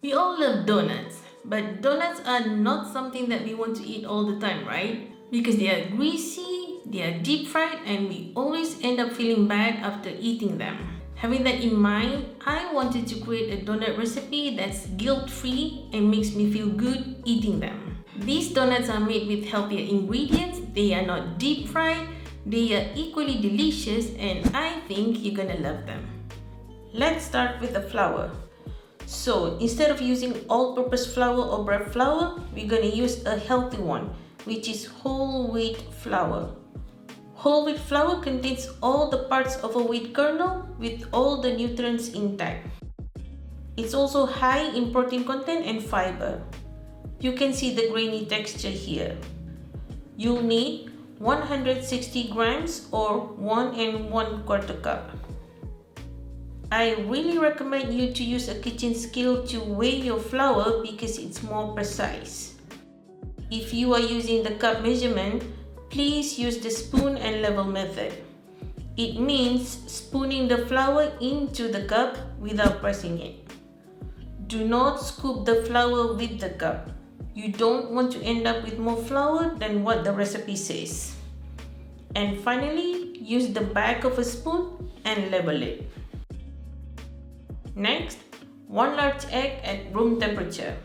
We all love donuts, but donuts are not something that we want to eat all the time, right? Because they are greasy, they are deep fried, and we always end up feeling bad after eating them. Having that in mind, I wanted to create a donut recipe that's guilt-free and makes me feel good eating them. These donuts are made with healthier ingredients, they are not deep fried, they are equally delicious, and I think you're gonna love them. Let's start with the flour. So instead of using all-purpose flour or bread flour, we're going to use a healthy one, which is whole wheat flour. Whole wheat flour contains all the parts of a wheat kernel with all the nutrients intact. It's also high in protein content and fiber. You can see the grainy texture here. You'll need 160 grams or 1 1/4 cup. I really recommend you to use a kitchen scale to weigh your flour because it's more precise. If you are using the cup measurement, please use the spoon and level method. It means spooning the flour into the cup without pressing it. Do not scoop the flour with the cup. You don't want to end up with more flour than what the recipe says. And finally, use the back of a spoon and level it. Next, 1 large egg at room temperature.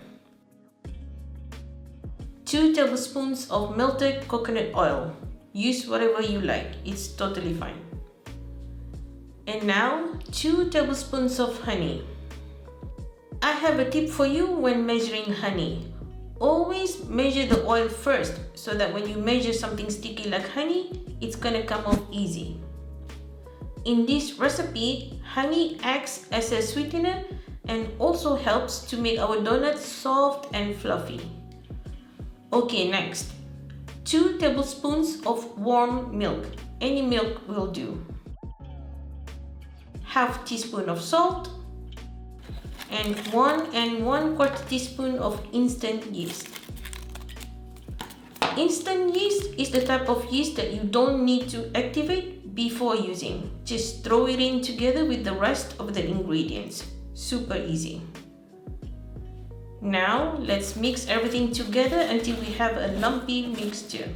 2 tablespoons of melted coconut oil. Use whatever you like, it's totally fine. And now, 2 tablespoons of honey. I have a tip for you when measuring honey. Always measure the oil first so that when you measure something sticky like honey, it's gonna come off easy. In this recipe, honey acts as a sweetener and also helps to make our donuts soft and fluffy. Okay, next, 2 tablespoons of warm milk. Any milk will do. Half teaspoon of salt and 1 1/4 teaspoon of instant yeast. Instant yeast is the type of yeast that you don't need to activate before using. Just throw it in together with the rest of the ingredients. Super easy. Now let's mix everything together until we have a lumpy mixture.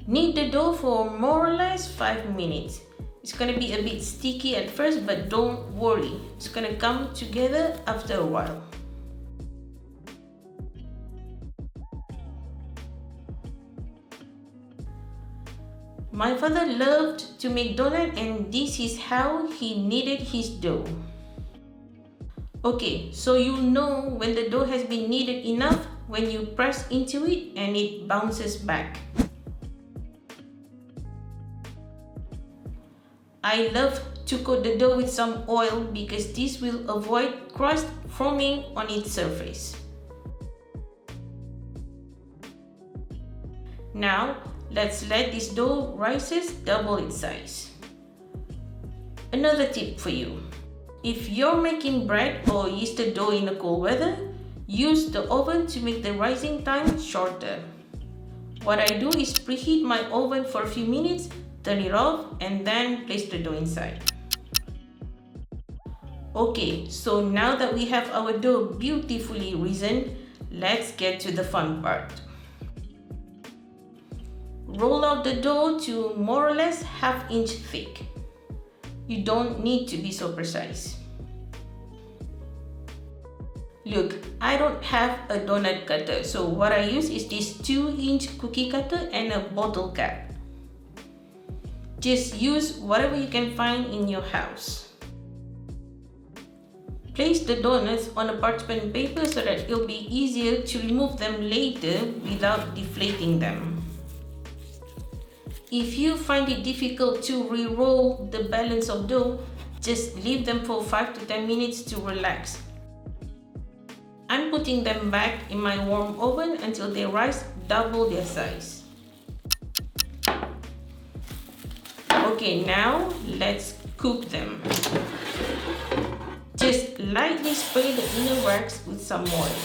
Knead the dough for more or less 5 minutes. It's gonna be a bit sticky at first, but don't worry. It's gonna come together after a while. My father loved to make donut and this is how he kneaded his dough. Okay, so you'll know when the dough has been kneaded enough when you press into it and it bounces back. I love to coat the dough with some oil because this will avoid crust forming on its surface. Now, let's let this dough rises double its size. Another tip for you. If you're making bread or yeasted dough in the cold weather, use the oven to make the rising time shorter. What I do is preheat my oven for a few minutes, turn it off, and then place the dough inside. Okay, so now that we have our dough beautifully risen, let's get to the fun part. Roll out the dough to more or less 1/2 inch thick. You don't need to be so precise. Look, I don't have a donut cutter, so what I use is this 2-inch cookie cutter and a bottle cap. Just use whatever you can find in your house. Place the donuts on a parchment paper so that it'll be easier to remove them later without deflating them. If you find it difficult to re-roll the balance of dough, just leave them for 5 to 10 minutes to relax. I'm putting them back in my warm oven until they rise double their size. Okay, now let's cook them. Just lightly spray the inner wax with some oil.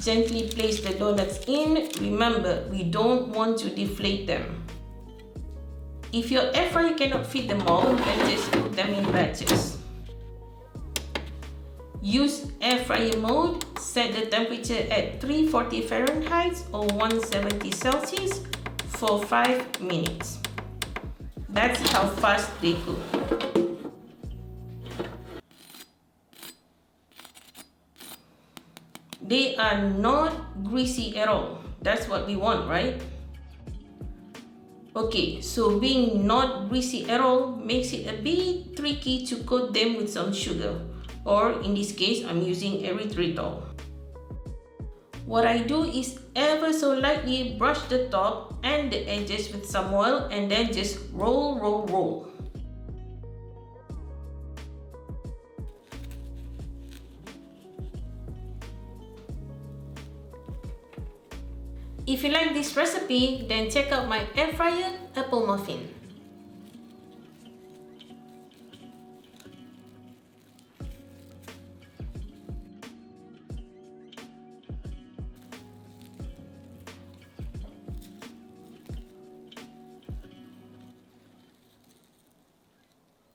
Gently place the donuts in. Remember, we don't want to deflate them. If your air fryer cannot fit them all, then just batches. Use air fryer mode. Set the temperature at 340 Fahrenheit or 170 Celsius for 5 minutes. That's how fast they cook. They are not greasy at all. That's what we want, right? Okay, so being not greasy at all makes it a bit tricky to coat them with some sugar, or in this case, I'm using erythritol. What I do is ever so lightly brush the top and the edges with some oil and then just roll, roll, roll. If you like this recipe, then check out my air fryer apple muffin.